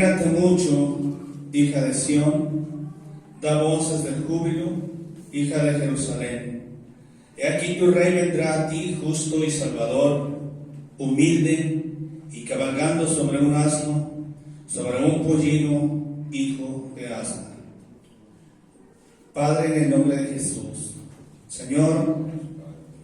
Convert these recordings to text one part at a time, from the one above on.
Alégrate mucho, hija de Sión, da voces del júbilo, hija de Jerusalén. He aquí tu rey vendrá a ti, justo y salvador, humilde y cabalgando sobre un asno, sobre un pollino, hijo de asna. Padre, en el nombre de Jesús, Señor,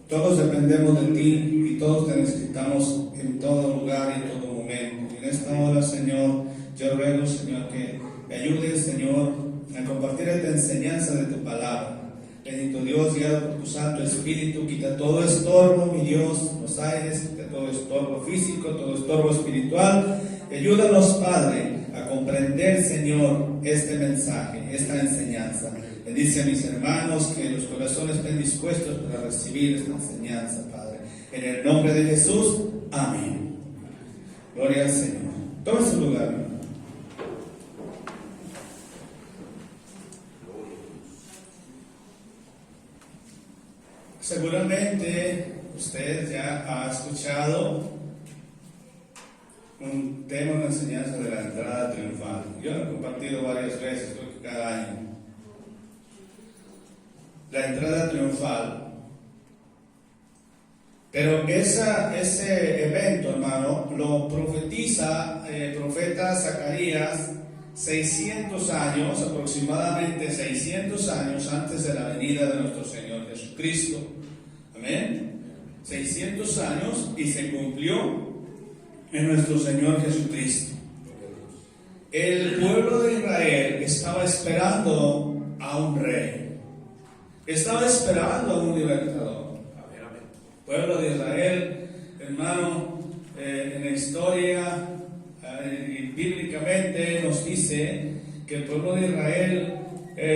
todos dependemos de ti y todos te necesitamos en todo lugar y en todo momento. Y en esta hora, Señor, yo ruego, Señor, que me ayudes, Señor, a compartir esta enseñanza de tu palabra. Bendito Dios, guiado por tu Santo Espíritu, quita todo estorbo, mi Dios, los aires, quita todo estorbo físico, todo estorbo espiritual. Ayúdanos, Padre, a comprender, Señor, este mensaje, esta enseñanza. Bendice a mis hermanos, que los corazones estén dispuestos para recibir esta enseñanza, Padre. En el nombre de Jesús, amén. Gloria al Señor. Toma su lugar. Seguramente usted ya ha escuchado un tema, una enseñanza de la entrada triunfal. Yo lo he compartido varias veces, creo que cada año. La entrada triunfal. Pero ese evento, hermano, lo profetiza el profeta Zacarías 600 años, aproximadamente 600 años antes de la venida de nuestro Señor Jesucristo. Amén. 600 años y se cumplió en nuestro Señor Jesucristo. El pueblo de Israel estaba esperando a un rey. Estaba esperando a un libertador. El pueblo de Israel, hermano, en la historia y bíblicamente nos dice que el pueblo de Israel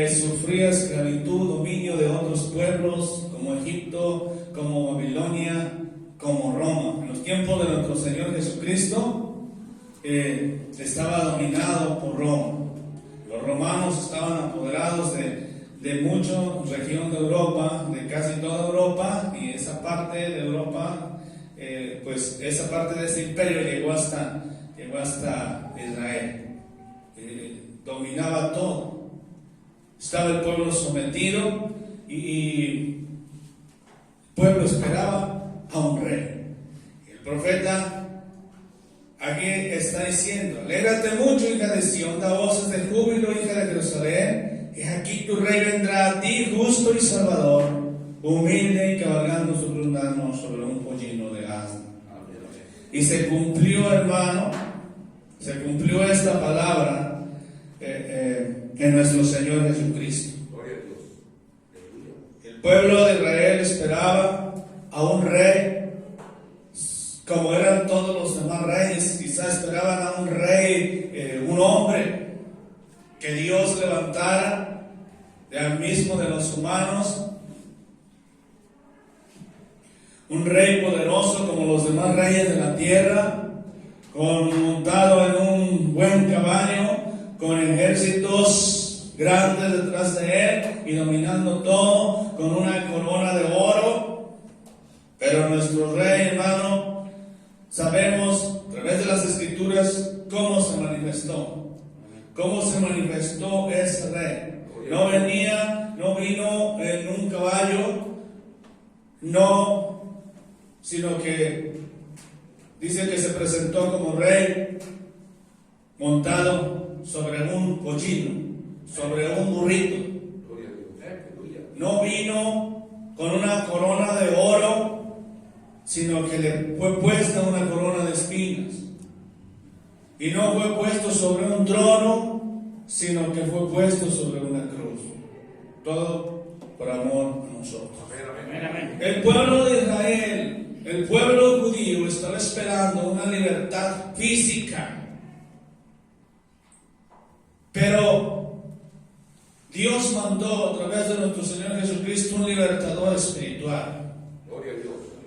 sufría esclavitud, dominio de otros pueblos como Egipto, como Babilonia, como Roma. En los tiempos de nuestro Señor Jesucristo estaba dominado por Roma. Los romanos estaban apoderados de mucha región de Europa, de casi toda Europa, y esa parte de Europa, pues esa parte de ese imperio llegó hasta Israel. Dominaba todo. Estaba el pueblo sometido y el pueblo esperaba a un rey. El profeta aquí está diciendo: alégrate mucho, hija de Sión, da voces de júbilo, hija de Jerusalén. He aquí tu rey vendrá a ti, justo y salvador, humilde y cabalgando sobre un asno, sobre un pollino de asno. Y se cumplió, hermano, se cumplió esta palabra en nuestro Señor Jesucristo. El pueblo de Israel esperaba a un rey, como eran todos los demás reyes. Quizás esperaban a un rey, un hombre que Dios levantara del mismo de los humanos, un rey poderoso como los demás reyes de la tierra, montado en un buen caballo, con ejércitos grandes detrás de él y dominando todo, con una corona de oro. Pero nuestro rey, hermano, sabemos a través de las escrituras cómo se manifestó. ¿Cómo se manifestó ese rey? No vino en un caballo, sino que dice que se presentó como rey montado sobre un pollino, sobre un burrito. No vino con una corona de oro, sino que le fue puesta una corona de espinas. Y no fue puesto sobre un trono, sino que fue puesto sobre una cruz. Todo por amor a nosotros. El pueblo de Israel, el pueblo judío, estaba esperando una libertad física. Pero Dios mandó a través de nuestro Señor Jesucristo un libertador espiritual.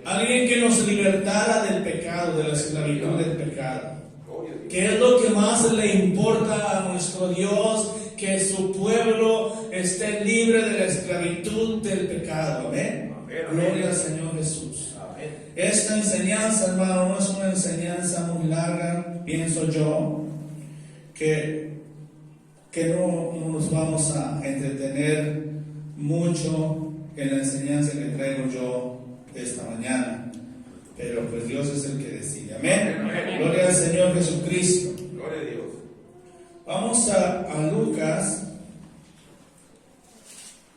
Alguien que nos libertara del pecado, de la esclavitud del pecado. ¿Qué es lo que más le importa a nuestro Dios? Que su pueblo esté libre de la esclavitud del pecado. Amén. Gloria al Señor Jesús. Amén. Esta enseñanza, hermano, no es una enseñanza muy larga, pienso yo, que no nos vamos a entretener mucho en la enseñanza que traigo yo esta mañana, pero pues Dios es el que decide. Amén. Gloria al Señor Jesucristo. Gloria a Dios. Vamos a Lucas,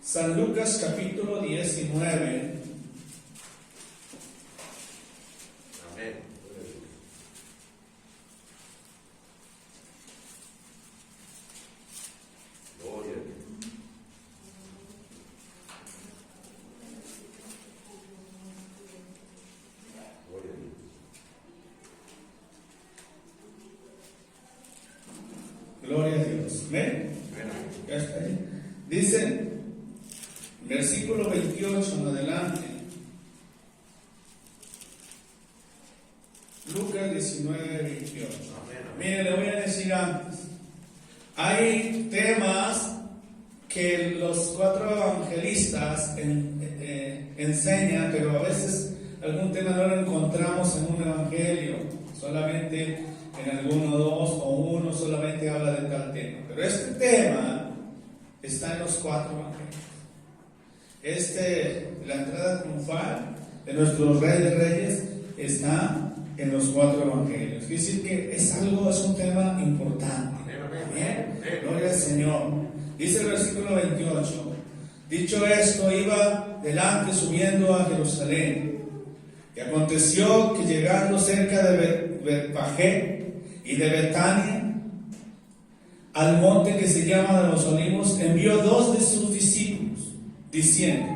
San Lucas capítulo 19. Amén. Gloria a Dios. Gloria a Dios. Gloria a Dios. ¿Ven? Ya está ahí. Dice, versículo 28 en adelante. Lucas 19, 28. Mire, le voy a decir antes. Hay temas que los 4 evangelistas enseñan, pero a veces algún tema no lo encontramos en un evangelio. Solamente en alguno, 2 o 1 solamente habla de tal tema. Pero este tema está en los 4 evangelios. La entrada triunfal de nuestro Rey de Reyes está en los 4 evangelios. Quiere decir que es un tema importante. Amén. Gloria al Señor. Dice el versículo 28. Dicho esto, iba delante subiendo a Jerusalén. Y aconteció que llegando cerca de Betfagé y de Betania, al monte que se llama de los Olivos, envió 2 de sus discípulos, diciendo: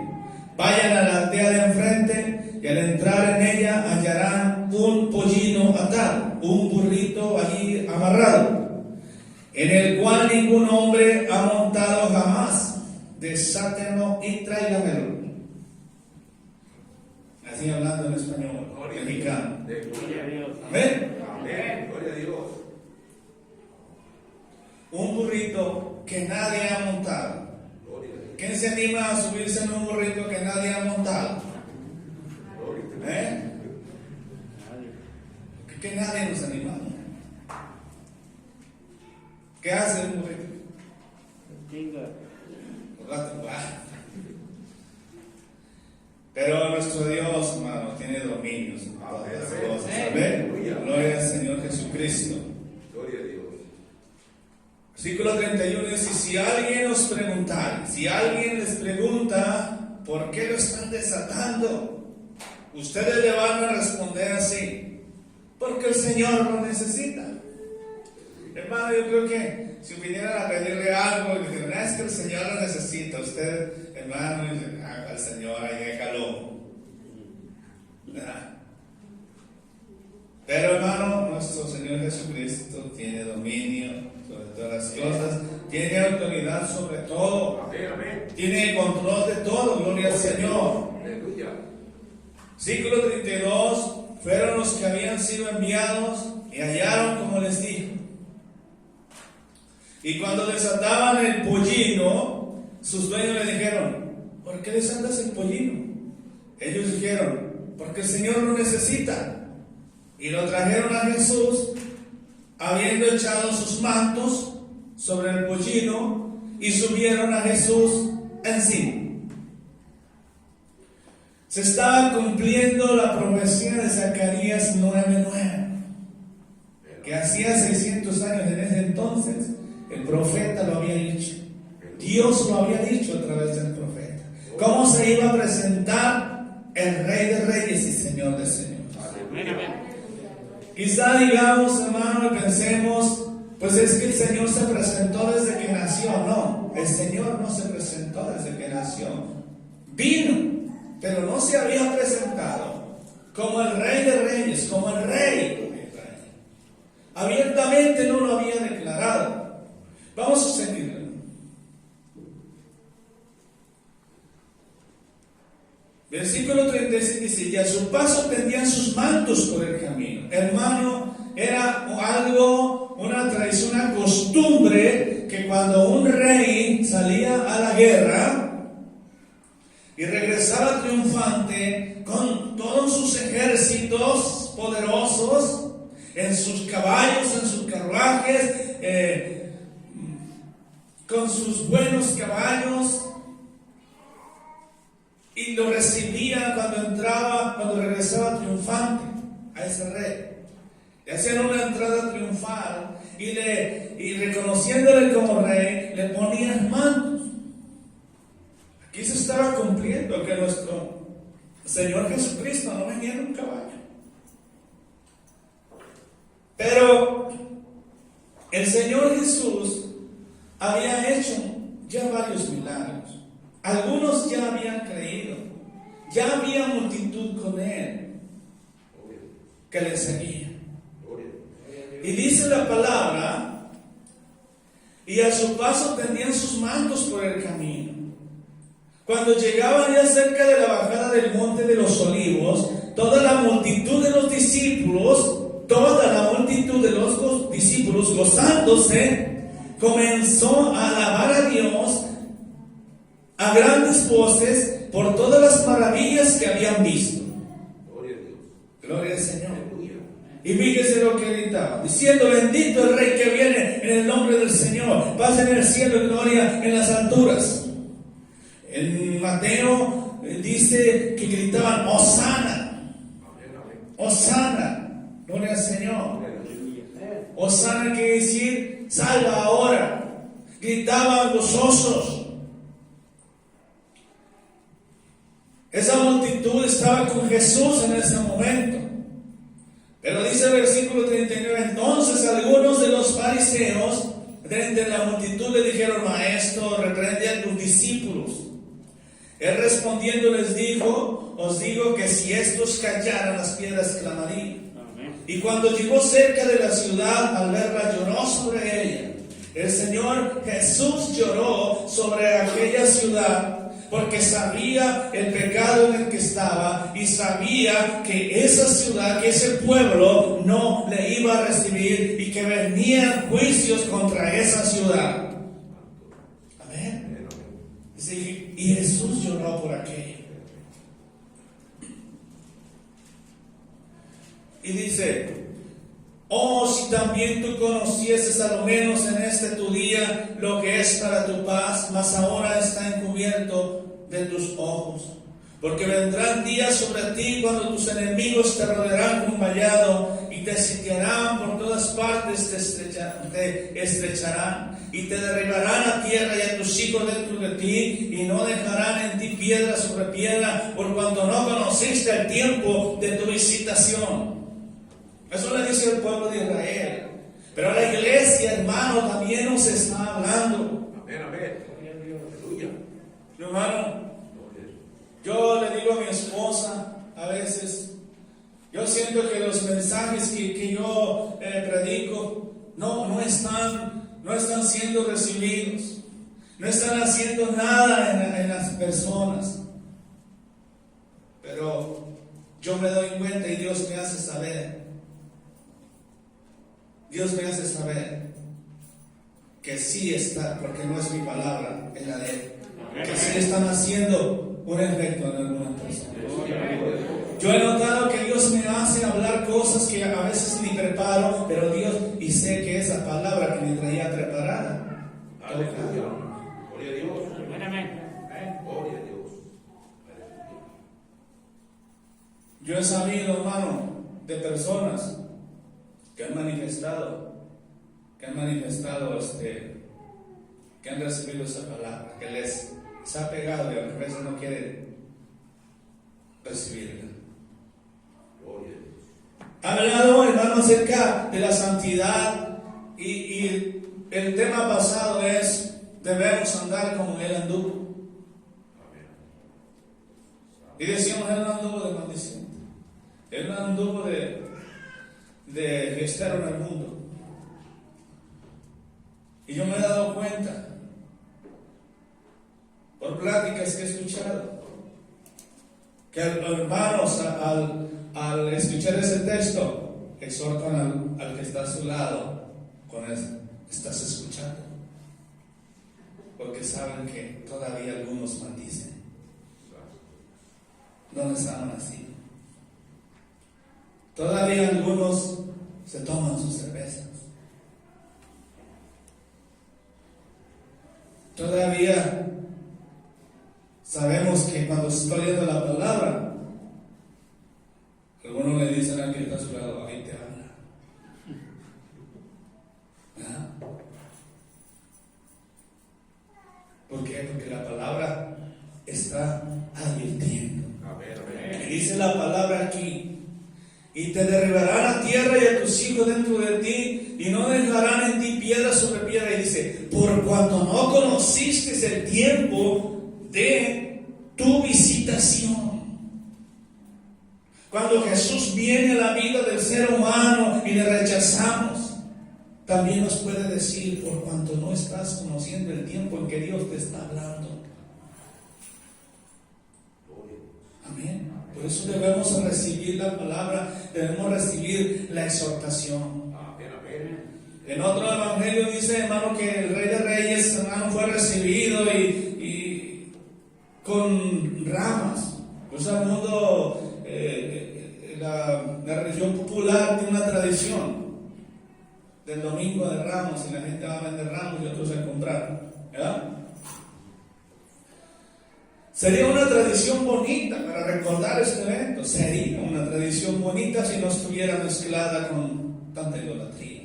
vayan a la aldea de enfrente, y al entrar en ella hallarán un pollino atado, un burrito allí amarrado, en el cual ningún hombre ha montado jamás. Desátenlo y tráigamelo. Así hablando en español, mexicano. Gloria a Dios. Amén. Amén. Gloria a Dios. Un burrito que nadie ha montado. Gloria a Dios. ¿Quién se anima a subirse en un burrito que nadie ha montado? Gloria. Que nadie nos anima. ¿Qué hace el burrito? Pero nuestro Dios, hermano, tiene dominio sobre todas las cosas. Amén. Gloria al Señor Jesucristo. Gloria a Dios. Versículo 31 dice: si alguien os preguntara, si alguien les pregunta por qué lo están desatando, ustedes le van a responder así: porque el Señor lo necesita. Hermano, yo creo que si vinieran a pedirle algo y dijeran: es que el Señor lo necesita, usted, hermano, al Señor, ahí déjalo. ¿Verdad? Pero hermano, nuestro Señor Jesucristo tiene dominio sobre todas las cosas, tiene autoridad sobre todo. Amén. Amén. Tiene control de todo, gloria al Señor. Aleluya. Versículo 32, fueron los que habían sido enviados y hallaron como les dijo. Y cuando desataban el pollino, sus dueños le dijeron: ¿por qué desatas el pollino? Ellos dijeron: porque el Señor lo necesita. Y lo trajeron a Jesús, habiendo echado sus mantos sobre el pollino, y subieron a Jesús encima. Se estaba cumpliendo la profecía de Zacarías 9:9, que hacía 600 años en ese entonces el profeta lo había dicho. Dios lo había dicho a través del profeta. ¿Cómo se iba a presentar el Rey de Reyes y Señor de Señores? Quizá digamos, hermano, y pensemos: pues es que el Señor se presentó desde que nació. No, el Señor no se presentó desde que nació. Vino, pero no se había presentado como el Rey de Reyes, como el Rey de Israel. Abiertamente no lo había declarado. Vamos a seguirlo. Versículo 36 dice: y a su paso tendían sus mantos por el camino. Hermano, era algo, una tradición, una costumbre, que cuando un rey salía a la guerra y regresaba triunfante con todos sus ejércitos poderosos, en sus caballos, en sus carruajes, con sus buenos caballos, y lo recibían cuando entraba, cuando regresaba triunfante a ese rey. Le hacían una entrada triunfal y reconociéndole como rey, le ponían mantos. Aquí se estaba cumpliendo que nuestro Señor Jesucristo no venía en un caballo. Pero el Señor Jesús había hecho ya varios milagros. Algunos ya habían creído. Ya había multitud con Él que le seguía. Y dice la palabra, y a su paso tendían sus mantos por el camino. Cuando llegaban ya cerca de la bajada del monte de los olivos, toda la multitud de los discípulos gozándose, comenzó a alabar a Dios a grandes voces por todas las maravillas que habían visto. Gloria al Señor. Y fíjese lo que gritaba, diciendo: bendito el Rey que viene en el nombre del Señor, paz en el cielo y gloria en las alturas. En Mateo dice que gritaban: Hosana, Hosana, gloria al Señor. Hosana quiere decir salva ahora. Gritaban gozosos. Esa multitud estaba con Jesús en ese momento. Pero dice el versículo 39, entonces algunos de los fariseos de entre la multitud le dijeron: Maestro, reprende a tus discípulos. Él respondiendo les dijo: os digo que si estos callaran, las piedras clamarían. Y cuando llegó cerca de la ciudad, al verla, lloró sobre ella. El Señor Jesús lloró sobre aquella ciudad, porque sabía el pecado en el que estaba, y sabía que esa ciudad, que ese pueblo no le iba a recibir, y que venían juicios contra esa ciudad. Amén. Y Jesús lloró por aquello. Y dice: oh, si también tú conocieses a lo menos en este tu día lo que es para tu paz, mas ahora está encubierto de tus ojos. Porque vendrán días sobre ti cuando tus enemigos te rodearán con vallado y te sitiarán por todas partes, te estrecharán y te derribarán a tierra y a tus hijos dentro de ti, y no dejarán en ti piedra sobre piedra, por cuanto no conociste el tiempo de tu visitación. Eso le dice el pueblo de Israel. Pero a la iglesia, hermano, también nos está hablando. Amén, amén. Aleluya. Hermano, yo le digo a mi esposa a veces, yo siento que los mensajes que yo predico no están siendo recibidos, no están haciendo nada en las personas. Pero yo me doy cuenta y Dios me hace saber. Dios me hace saber que sí está, porque no es mi palabra, es la de Él. Que sí están haciendo un efecto en algunas personas. Yo he notado que Dios me hace hablar cosas que a veces ni preparo, pero Dios, y sé que esa palabra que me traía preparada. Aleluya. Gloria a Dios. Amén. Gloria a Dios. Yo he sabido, hermano, de personas que han manifestado, que han recibido esa palabra, que les ha pegado y a veces no quieren recibirla. Ha hablado, hermano, acerca de la santidad, y el tema pasado es: debemos andar como Él anduvo. Y decíamos: Él no anduvo de maldición, Él no anduvo de fiestero en el mundo. Y yo me he dado cuenta, por pláticas que he escuchado, que hermanos al escuchar ese texto exhortan al que está a su lado con eso: estás escuchando, porque saben que todavía algunos maldicen donde estaban así. Todavía algunos se toman sus cervezas. Todavía sabemos que cuando se está leyendo la palabra, algunos le dicen a quien está a su lado, ahí te habla. ¿Ah? ¿Por qué? Porque la palabra está advirtiendo. Y dice la palabra aquí: y te derribarán a tierra y a tus hijos dentro de ti, y no dejarán en ti piedra sobre piedra. Y dice: por cuanto no conociste el tiempo de tu visitación. Cuando Jesús viene a la vida del ser humano y le rechazamos, también nos puede decir: por cuanto no estás conociendo el tiempo en que Dios te está hablando. Amén. Por eso debemos recibir la palabra, debemos recibir la exhortación. En otro evangelio dice, hermano, que el Rey de Reyes, hermano, fue recibido y con ramas. Pues el mundo, la religión popular tiene una tradición del domingo de Ramos, y la gente va a vender ramos y otros a comprar, ¿verdad? Sería una tradición bonita para recordar este evento. Sería una tradición bonita si no estuviera mezclada con tanta idolatría.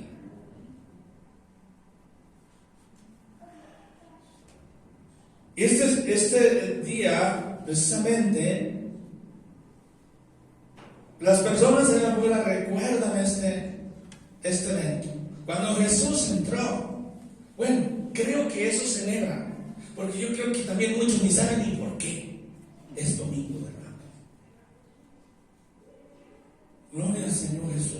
Y este día, precisamente, las personas en la puebla recuerdan este evento. Cuando Jesús entró, bueno, creo que eso celebra. Porque yo creo que también muchos ni saben ni por qué es domingo de Ramos. Gloria al Señor Jesús.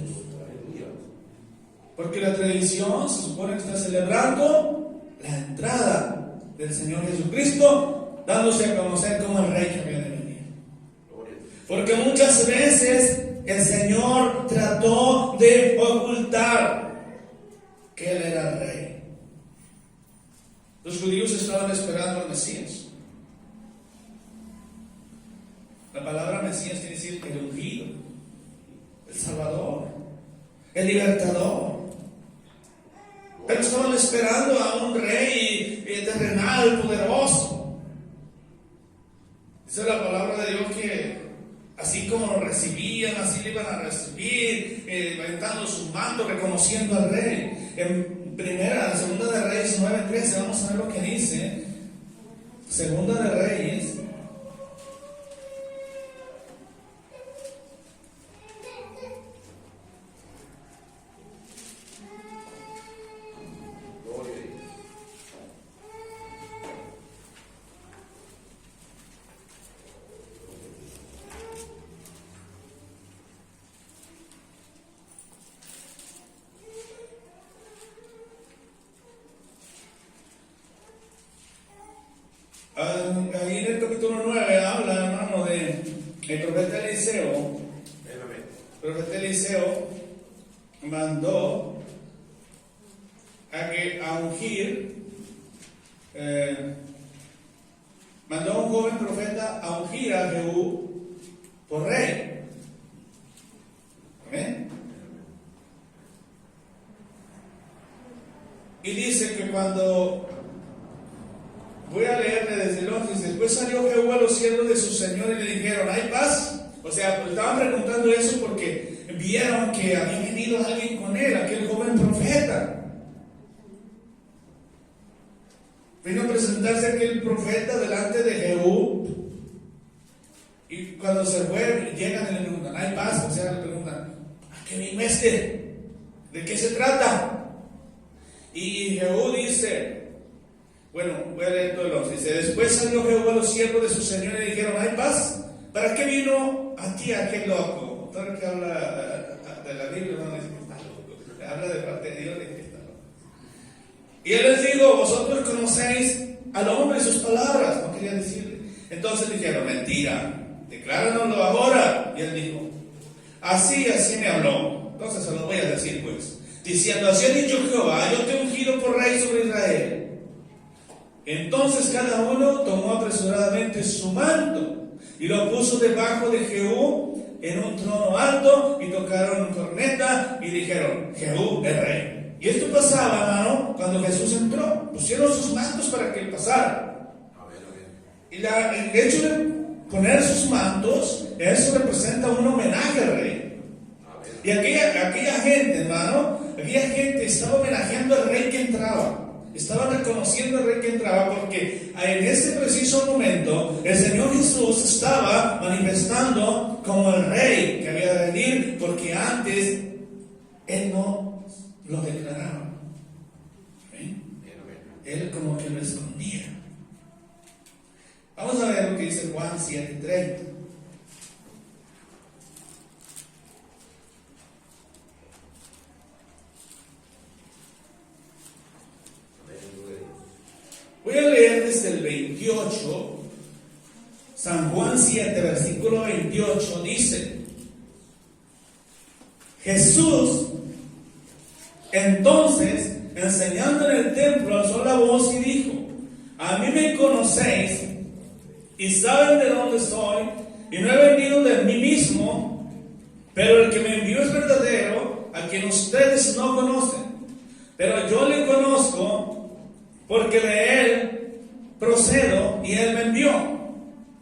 Porque la tradición se supone que está celebrando la entrada del Señor Jesucristo, dándose a conocer como el Rey que había de venir. Porque muchas veces el Señor trató de ocultar que Él era el Rey. Los judíos estaban esperando al Mesías. La palabra Mesías quiere decir el ungido, el Salvador, el libertador. Pero estaban esperando a un rey terrenal, poderoso. Dice la palabra de Dios que así como lo recibían, así le iban a recibir, levantando su manto, reconociendo al rey. Segunda de Reyes 9:13, vamos a ver lo que dice. Segunda de Reyes. Ahí en el capítulo 9 habla, hermano, de el profeta Eliseo. El profeta Eliseo mandó a ungir, mandó a un joven profeta a ungir a Jehú por rey. ¿Amén? Y dice que cuando... Voy a leerle desde el 11. Después salió Jehú a los siervos de su señor y le dijeron: ¿hay paz? O sea, estaban preguntando eso porque vieron que había venido alguien con él, aquel joven profeta. Vino a presentarse aquel profeta delante de Jehú. Y cuando se fue, llegan y le preguntan: ¿hay paz? O sea, le preguntan: ¿a qué vino este? ¿De qué se trata? Y Jehú dice... Bueno, voy a leer todo el 11. Dice: después salió Jehú a los siervos de su señor y le dijeron: ¿hay paz? ¿Para qué vino a ti aquel loco? Todo el que habla de la Biblia no dice que está loco. Habla de parte de Dios, dice que está loco. Y él les dijo: vosotros conocéis al hombre y sus palabras. No quería decirle. Entonces dijeron: mentira, decláranoslo ahora. Y él dijo: así me habló. Entonces se lo voy a decir, pues, diciendo: así ha dicho Jehová, yo te he ungido por rey sobre Israel. Entonces cada uno tomó apresuradamente su manto y lo puso debajo de Jehú en un trono alto, y tocaron corneta y dijeron: Jehú es rey. Y esto pasaba, hermano, cuando Jesús entró. Pusieron sus mantos para que él pasara. Y el hecho de poner sus mantos, eso representa un homenaje al rey. Y aquella gente, hermano, aquella gente estaba homenajeando al rey que entraba. Estaba reconociendo al rey que entraba, porque en ese preciso momento el Señor Jesús estaba manifestando como el rey que había de venir, porque antes Él no lo declaraba. Él como que lo escondía. Vamos a ver lo que dice Juan 7:30. Voy a leer desde el 28. San Juan 7, versículo 28 dice: Jesús entonces, enseñando en el templo, alzó la voz y dijo: a mí me conocéis y saben de dónde soy, y no he venido de mí mismo, pero el que me envió es verdadero, a quien ustedes no conocen, pero yo le conozco, porque de él procedo y él me envió.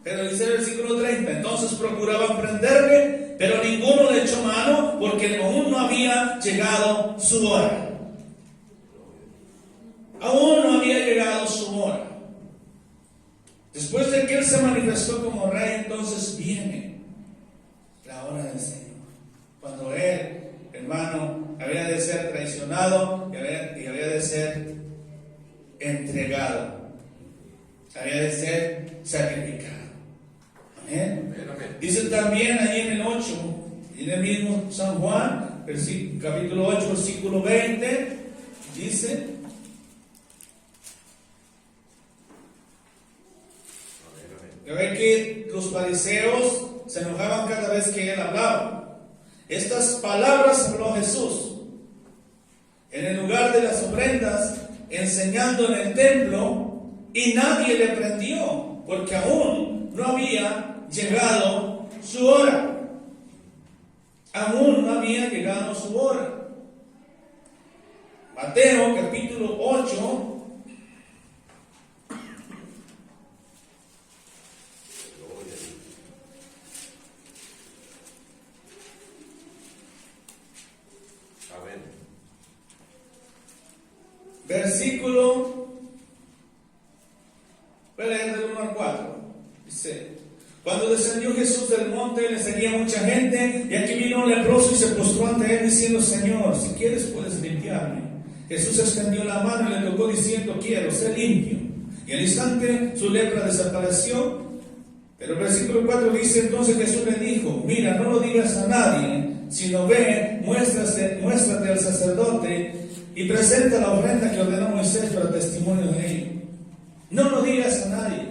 Pero dice el versículo 30, entonces procuraban prenderle, pero ninguno le echó mano, porque aún no había llegado su hora. Aún no había llegado su hora. Después de que él se manifestó como rey, entonces viene la hora del Señor. Cuando él, hermano, había de ser traicionado y había de ser entregado, había de ser sacrificado. Amén. Dice también ahí en el 8, en el mismo San Juan, capítulo 8, versículo 20, dice: ve que los fariseos se enojaban cada vez que él hablaba. Estas palabras habló Jesús en el lugar de las ofrendas, enseñando en el templo, y nadie le prendió, porque aún no había llegado su hora. Aún no había llegado su hora. Mateo capítulo 8. Versículo, voy a leer del 1 al 4. Dice: cuando descendió Jesús del monte, le seguía mucha gente, y aquí vino un leproso y se postró ante él diciendo: Señor, si quieres puedes limpiarme. Jesús extendió la mano y le tocó diciendo: quiero, sé limpio. Y al instante su lepra desapareció. Pero el versículo 4 dice: entonces Jesús le dijo: mira, no lo digas a nadie, sino ve, muéstrate al sacerdote y presenta la ofrenda que ordenó Moisés para testimonio de ello. No lo digas a nadie,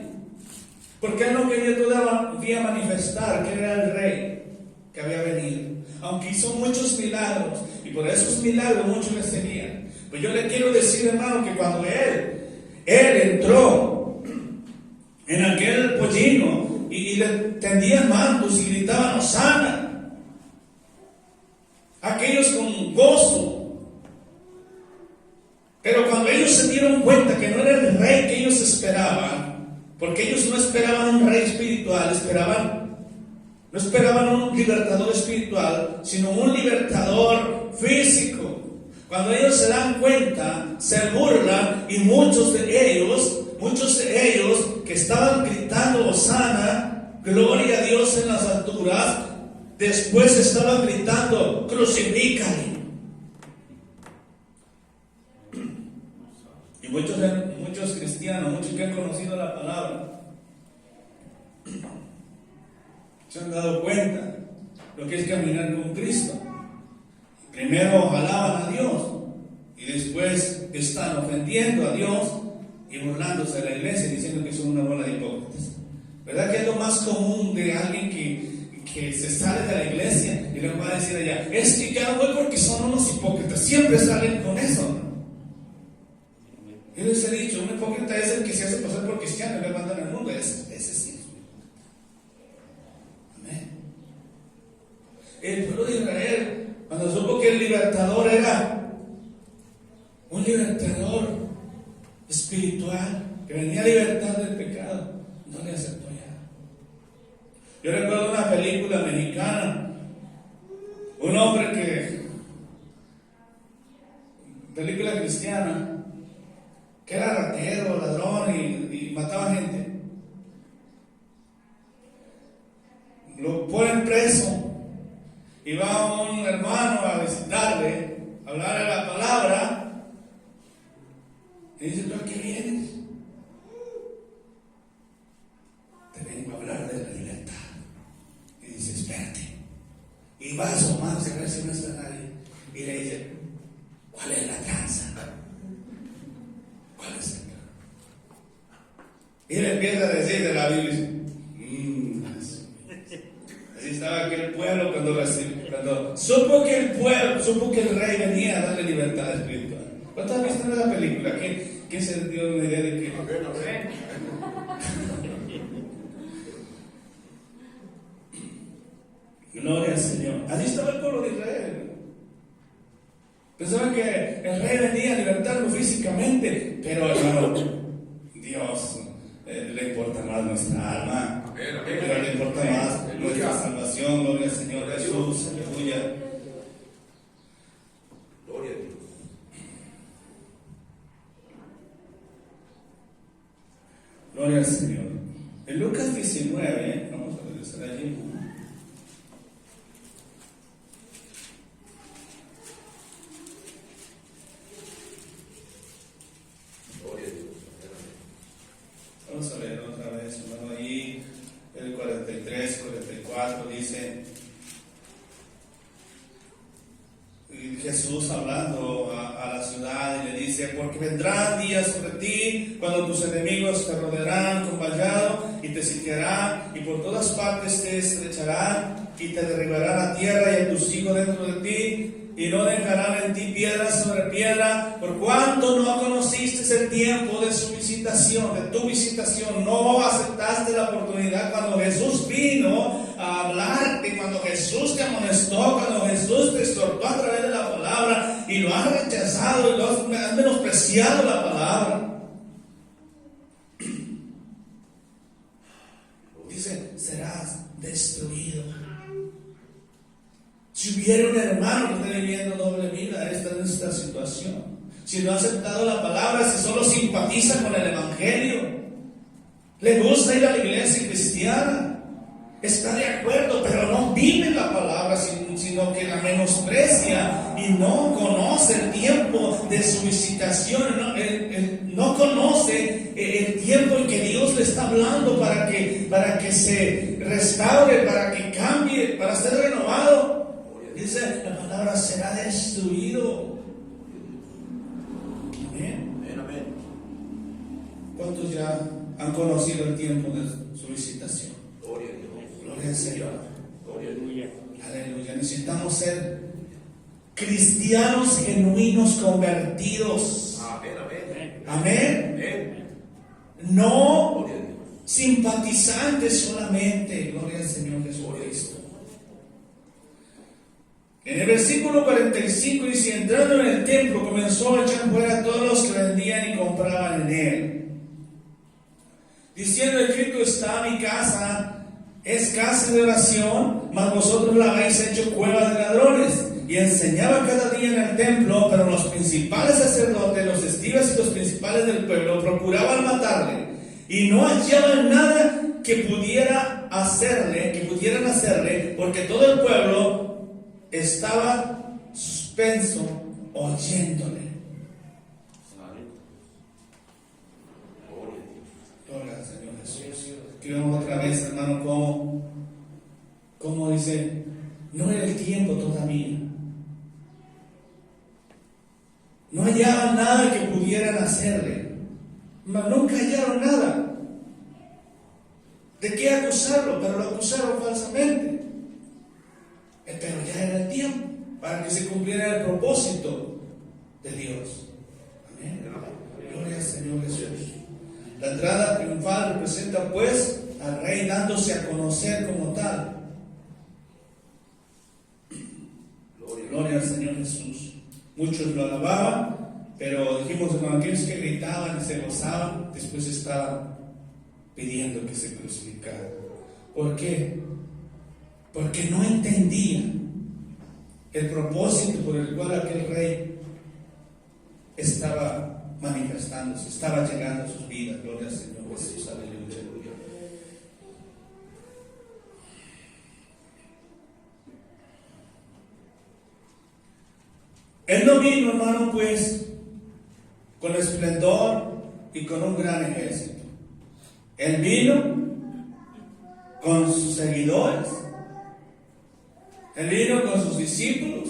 porque él no quería todavía manifestar que era el rey que había venido, aunque hizo muchos milagros, y por esos milagros muchos le seguían. Pues yo le quiero decir, hermano, que cuando él entró en aquel pollino y le tendían mantos y gritaban: Hosana, aquellos con gozo. Pero cuando ellos se dieron cuenta que no era el rey que ellos esperaban, porque ellos no esperaban un rey espiritual, no esperaban un libertador espiritual, sino un libertador físico. Cuando ellos se dan cuenta, se burlan, y muchos de ellos que estaban gritando Hosana, gloria a Dios en las alturas, después estaban gritando: crucifícale. Y muchos cristianos, muchos que han conocido la palabra, se han dado cuenta lo que es caminar con Cristo. Primero alaban a Dios y después están ofendiendo a Dios y burlándose de la iglesia, diciendo que son una bola de hipócritas. ¿Verdad que es lo más común de alguien que se sale de la iglesia y luego va a decir allá: es que ya no voy porque son unos hipócritas? Siempre salen con eso. Yo les he dicho, un hipócrita es el que se hace pasar por cristiano y le mandan al mundo. Ese sí. Amén. El pueblo de Israel, cuando supo que el libertador era espiritual que venía a libertar del pecado, no le aceptó ya. Yo recuerdo una película americana, un hombre película cristiana, que era ratero, ladrón y mataba gente. Lo ponen preso y va un hermano a visitarle, a hablarle la palabra, y dice: ¿tú a qué vienes? Te vengo a hablar de la libertad. Y dice: espérate. Y va a asomarse a ver si no está nadie, y le dice: ¿cuál es la tranza? ¿Cuál es el plan? Y le empieza a decir de la Biblia. Así estaba aquel pueblo cuando supo que el rey venía a darle libertad espiritual. ¿Cuántos han visto en la película? ¿Quién se dio una idea de qué? Gloria al Señor. Así estaba el pueblo de Israel. Pensaban que el rey venía a libertarlo físicamente, pero hermano, Dios le importa más nuestra alma, pero le importa más nuestra salvación. Gloria al Señor Jesús, aleluya. Gloria a Dios. Gloria al Señor. En Lucas 19, vamos a regresar allí. Vamos a leer otra vez, hermano, ahí el 43, 44 dice, Jesús hablando a la ciudad y le dice: porque vendrán días sobre ti cuando tus enemigos te rodearán con vallado y te sitiarán y por todas partes te estrecharán y te derribarán a tierra y a tus hijos dentro de ti, y no dejarán en ti piedra sobre piedra, por cuanto no conociste el tiempo de su visitación, de tu visitación. No aceptaste la oportunidad cuando Jesús vino a hablarte, cuando Jesús te amonestó, cuando Jesús te exhortó a través de la palabra, y lo has rechazado y lo has menospreciado la palabra. Dice: serás destruido. Si hubiera un hermano que esté viviendo doble vida, esta es nuestra situación. Si no ha aceptado la palabra, si solo simpatiza con el evangelio, le gusta ir a la iglesia cristiana, está de acuerdo, pero no vive la palabra, sino que la menosprecia y no conoce el tiempo de su visitación, no conoce el tiempo en que Dios le está hablando para que se restaure, para que cambie, para ser renovado. Dice la palabra: será destruido. Amén. Amén. ¿Cuántos ya han conocido el tiempo de su visitación? Gloria a Dios. Gloria al Señor. Gloria a Dios. Aleluya. Necesitamos ser cristianos genuinos convertidos. Amén. Amén. Amén. Amén. No Gloria a Dios. simpatizantes solamente. Gloria al Señor Jesucristo. En el versículo 45 dice: entrando en el templo comenzó a echar fuera a todos los que vendían y compraban en él, diciendo: escrito está, mi casa es casa de oración, mas vosotros la habéis hecho cueva de ladrones. Y enseñaba cada día en el templo, pero los principales sacerdotes, los escribas y los principales del pueblo procuraban matarle, y no hallaban nada que pudieran hacerle, porque todo el pueblo estaba suspenso oyéndole. Gloria al Señor Jesús. Aquí vemos otra vez, hermano, como dice: no era el tiempo todavía. No hallaban nada que pudieran hacerle. Nunca hallaron nada de qué acusarlo, pero lo acusaron falsamente. Pero ya era el tiempo para que se cumpliera el propósito de Dios. Amén. Gloria al Señor Jesús. La entrada triunfal representa pues al Rey dándose a conocer como tal. Gloria al Señor Jesús. Muchos lo alababan, pero dijimos dijimos, hermano, aquellos que gritaban y se gozaban, después estaban pidiendo que se crucificara. ¿Por qué? Porque no entendían el propósito por el cual aquel rey estaba manifestándose, estaba llegando a sus vidas. Gloria al Señor Jesús, aleluya. Él no vino, hermano, pues, con esplendor y con un gran ejército. Él vino con sus seguidores, Él vino con sus discípulos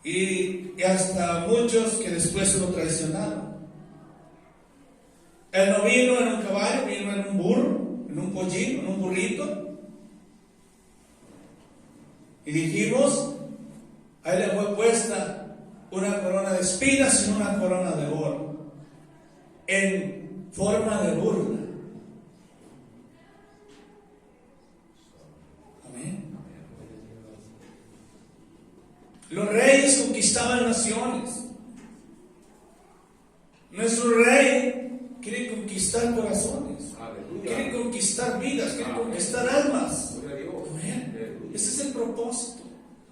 y hasta muchos que después lo traicionaron. Él no vino en un caballo, vino en un burro, en un pollino, en un burrito. Y dijimos, a Él le fue puesta una corona de espinas y una corona de oro, en forma de burla. Amén. Los reyes conquistaban naciones. Nuestro rey quiere conquistar corazones. Quiere conquistar vidas, quiere conquistar almas. Amén. Ese es el propósito.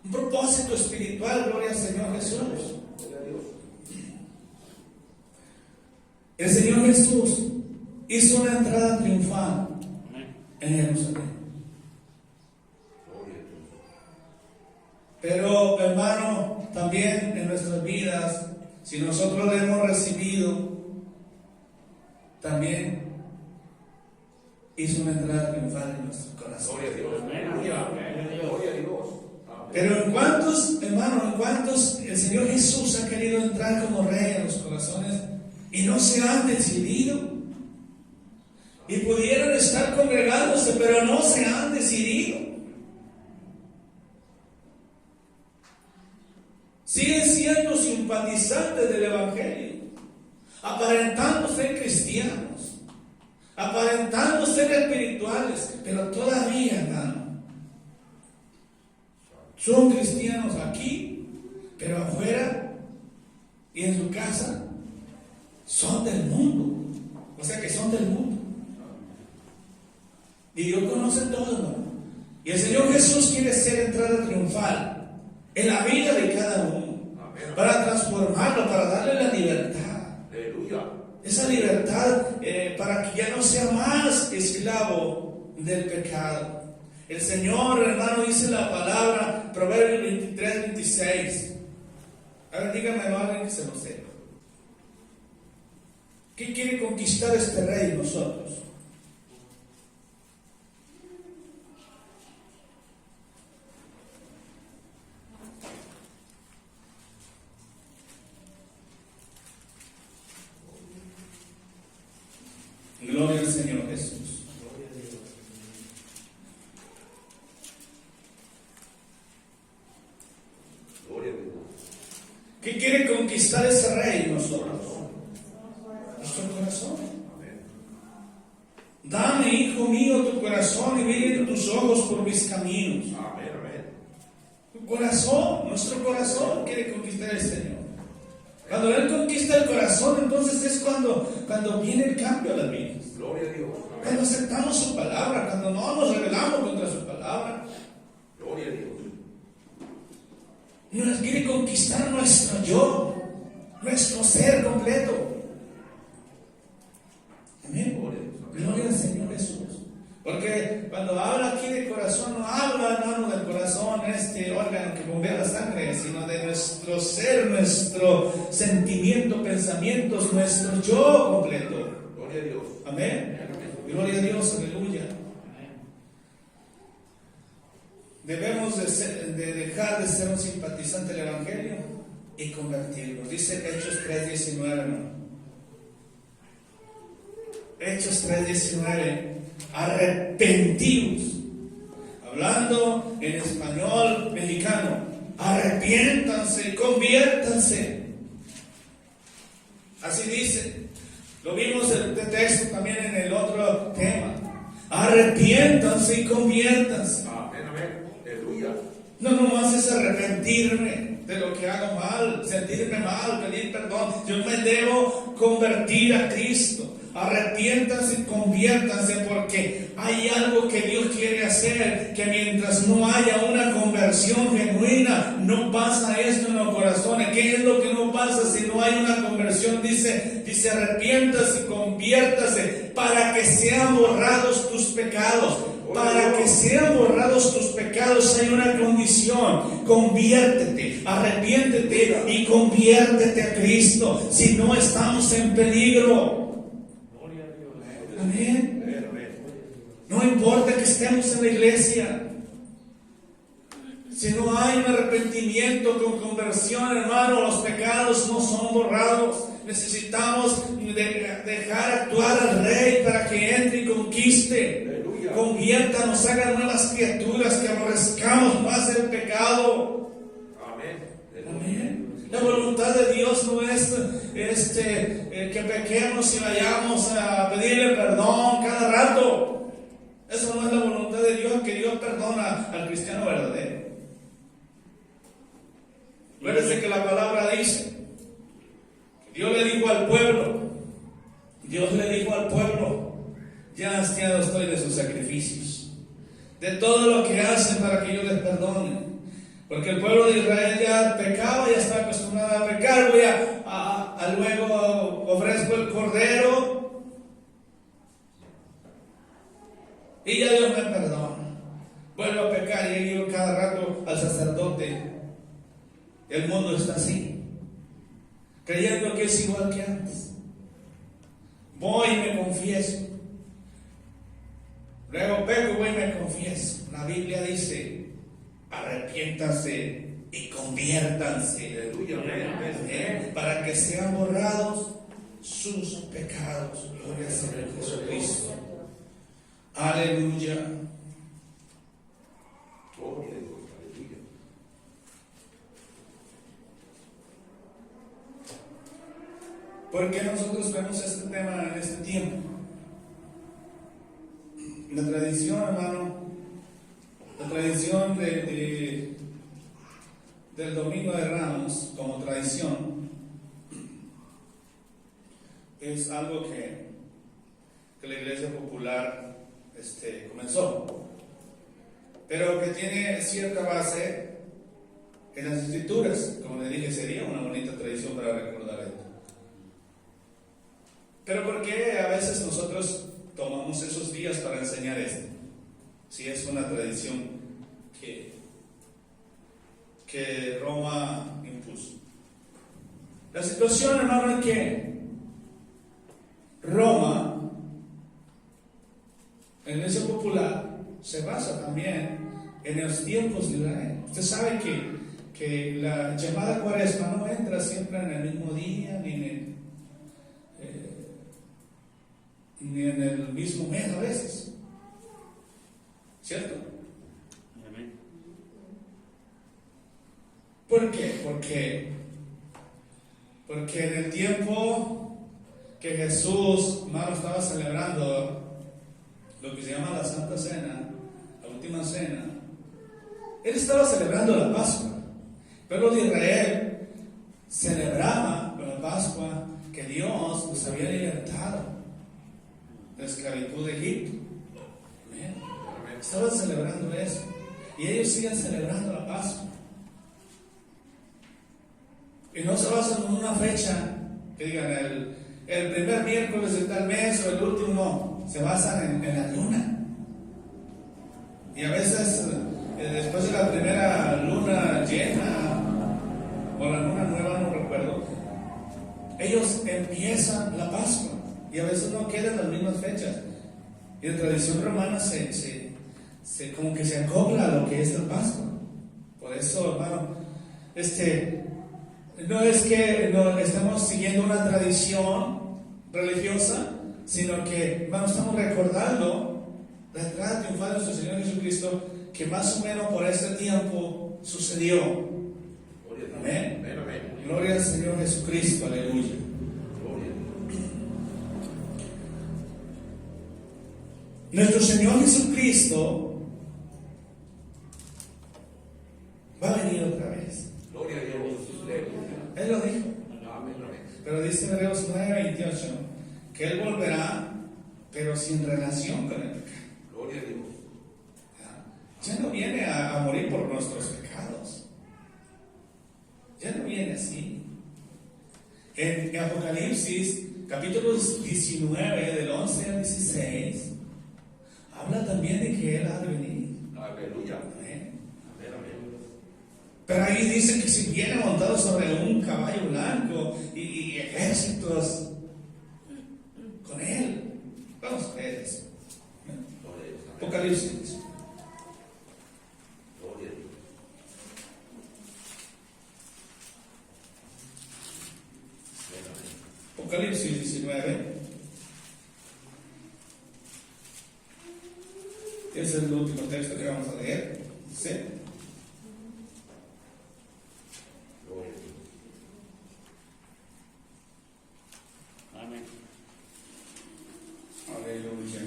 Un propósito espiritual, gloria al Señor Jesús. El Señor Jesús hizo una entrada triunfal en Jerusalén. Pero, hermano, también en nuestras vidas, si nosotros lo hemos recibido, también hizo una entrada triunfal en nuestro corazón. Gloria a Dios. Pero en cuántos, hermano, en cuántos el Señor Jesús ha querido entrar como rey en los corazones y no se han decidido. Y pudieron estar congregándose, pero no se han decidido. Siguen siendo simpatizantes del Evangelio, aparentando ser cristianos, aparentando ser espirituales, pero todavía, hermano, son cristianos aquí, pero afuera y en su casa son del mundo. O sea que son del mundo. Y Dios conoce todo, ¿no? Y el Señor Jesús quiere ser entrada triunfal en la vida de cada uno, para transformarlo, para darle la libertad. Esa libertad para que ya no sea más esclavo del pecado. El Señor, hermano, dice la palabra, Proverbios 23, 26. A ver, dígame alguien que se lo sepa. ¿Qué quiere conquistar este rey en nosotros? Gloria al Señor Jesús. ¿Qué quiere conquistar ese rey en nosotros? Nuestro corazón. Dame, hijo mío, tu corazón y miren tus ojos por mis caminos. Tu corazón, nuestro corazón quiere conquistar el Señor. Cuando Él conquista el corazón, entonces es cuando viene el cambio a las vidas. Gloria a Dios. Cuando aceptamos su palabra, cuando no nos rebelamos contra su palabra. Gloria a Dios. Nos quiere conquistar nuestro yo, nuestro ser completo. Amén. Gloria al Señor Jesús. Porque cuando habla aquí de corazón, no habla, hermano, del corazón, este órgano que bombea la sangre, sino de nuestro ser, nuestro sentimiento, pensamientos, nuestro yo completo. Gloria a Dios. Amén. Gloria a Dios, aleluya. Debemos de dejar de ser un simpatizante del Evangelio y convertirnos. Dice Hechos 3:19, hermano. Hechos 3:19. Arrepentidos. Hablando en español mexicano. Arrepiéntanse, conviértanse. Así dice. Lo vimos en este texto también en el otro tema. Arrepiéntanse y conviértanse. Amén, amén. Aleluya. No nomás es arrepentirme. de lo que hago mal, sentirme mal, pedir perdón. Yo me debo convertir a Cristo. Arrepiéntanse y conviértanse, porque hay algo que Dios quiere hacer, que mientras no haya una conversión genuina, no pasa esto en los corazones. ¿Qué es lo que no pasa si no hay una conversión? Dice arrepiéntase y conviértase para que sean borrados tus pecados. Para que sean borrados tus pecados hay una condición: conviértete, arrepiéntete y conviértete a Cristo. Si no, estamos en peligro. Amén. No importa que estemos en la iglesia, si no hay un arrepentimiento con conversión, hermano, los pecados no son borrados. Necesitamos dejar actuar al Rey para que entre y conquiste. Conviértanos, haga nuevas criaturas, que aborrezcamos más el pecado. Amén. La voluntad de Dios no es que pequemos y vayamos a pedirle perdón cada rato. Eso no es la voluntad de Dios, que Dios perdona al cristiano verdadero. Acuérdense que la palabra dice que Dios le dijo al pueblo, ya hastiado estoy de sus sacrificios, de todo lo que hacen para que yo les perdone. Porque el pueblo de Israel ya pecaba, ya está acostumbrado a pecar. Voy a luego ofrezco el cordero y ya Dios me perdona. Vuelvo a pecar y yo cada rato al sacerdote. El mundo está así, creyendo que es igual que antes. Voy y me confieso, luego peco y voy y me confieso. La Biblia dice: arrepiéntanse y conviértanse, para que sean borrados sus pecados. Gloria al Señor Jesucristo. Aleluya. Gloria a Dios, aleluya. ¿Por qué nosotros vemos este tema en este tiempo? La tradición, hermano, la tradición del Domingo de Ramos, como tradición, es algo que la Iglesia Popular comenzó, pero que tiene cierta base en las Escrituras. Como le dije, sería una bonita tradición para recordar esto. Pero ¿por qué a veces nosotros tomamos esos días para enseñar esto? Si es una tradición que Roma impuso. La situación, hermano, es que Roma, la Iglesia Popular, se basa también en los tiempos de Israel. Usted sabe que la llamada Cuaresma no entra siempre en el mismo día, ni en el mismo mes a veces, ¿cierto? Amén. ¿Por qué? Porque en el tiempo que Jesús, hermano, estaba celebrando lo que se llama la Santa Cena, la última cena, él estaba celebrando la Pascua. El pueblo de Israel celebraba la Pascua que Dios los había libertado de la esclavitud de Egipto. Amén. Estaban celebrando eso, y ellos siguen celebrando la Pascua. Y no se basan en una fecha que digan el primer miércoles de tal mes o el último, no. Se basan en la luna. Y a veces después de la primera luna llena o la luna nueva, no recuerdo, ellos empiezan la Pascua. Y a veces no quedan las mismas fechas. Y la tradición romana como que se acopla a lo que es la Pascua. Por eso, hermano, no es que no estamos siguiendo una tradición religiosa, sino que, hermano, estamos recordando la entrada triunfal de nuestro Señor Jesucristo, que más o menos por este tiempo sucedió. Amén. Gloria al Señor Jesucristo, aleluya. Nuestro Señor Jesucristo va a venir otra vez. Gloria a Dios. muchacho que él volverá, pero sin relación con el pecado. Gloria a Dios. Ya no viene a morir por nuestros pecados. Ya no viene así. En Apocalipsis, capítulos 19, del 11 al 16, habla también de que Él ha de venir. Aleluya. Amén. Amén, amén. Pero ahí dice que si viene montado sobre un caballo blanco y ejércitos con Él. Vamos a ver eso. Gloria a Dios. Amén. Apocalipsis. Gloria a Dios. Amén, amén. Apocalipsis 19. Ese es el último texto que vamos a leer. ¿Sí? Gloria a Dios. Amén. Aleluya.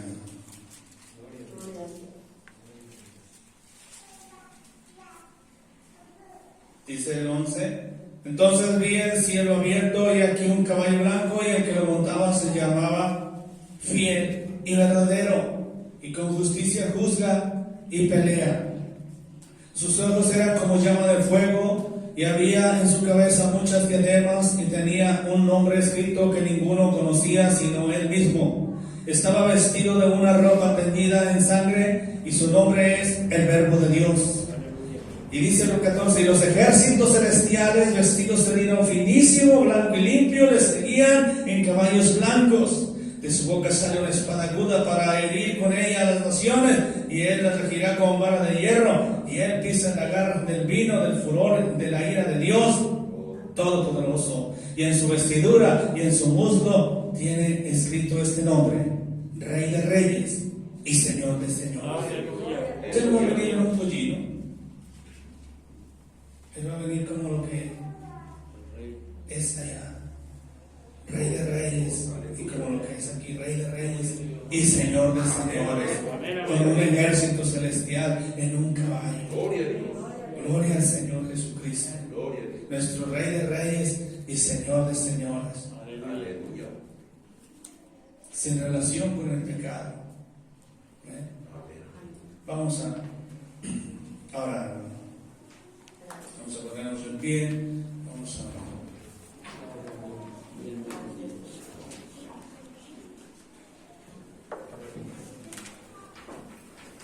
Dice el 11. Entonces vi el cielo abierto y aquí un caballo blanco, y el que lo montaba se llamaba Fiel y Verdadero, y con justicia juzga y pelea. Sus ojos eran como llama de fuego, y había en su cabeza muchas diademas, y tenía un nombre escrito que ninguno conocía sino él mismo. Estaba vestido de una ropa teñida en sangre, y su nombre es el Verbo de Dios. Y dice el 14, y los ejércitos celestiales vestidos de lino finísimo, blanco y limpio, le seguían en caballos blancos. De su boca sale una espada aguda para herir con ella a las naciones, y él las regirá con vara de hierro, y él pisa en la garra del vino, del furor, de la ira de Dios Todopoderoso. Y en su vestidura y en su muslo tiene escrito este nombre: Rey de Reyes y Señor de Señores. Él no va a venir en un pollino. Él va a venir como lo que es allá, Rey de Reyes, y como lo que es aquí, Rey de Reyes y Señor de Señores, con un ejército celestial en un caballo. Gloria a Dios. Gloria al Señor Jesucristo, Gloria a Dios. nuestro Rey de Reyes y Señor de Señores, Aleluya. sin relación con el pecado. Amén. Vamos a orar. Vamos a ponernos en pie. Vamos a orar.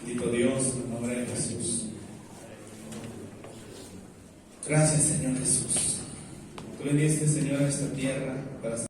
Bendito Dios, en el nombre de Jesús. Gracias, Señor Jesús. Tú viniste, Señor, a esta tierra para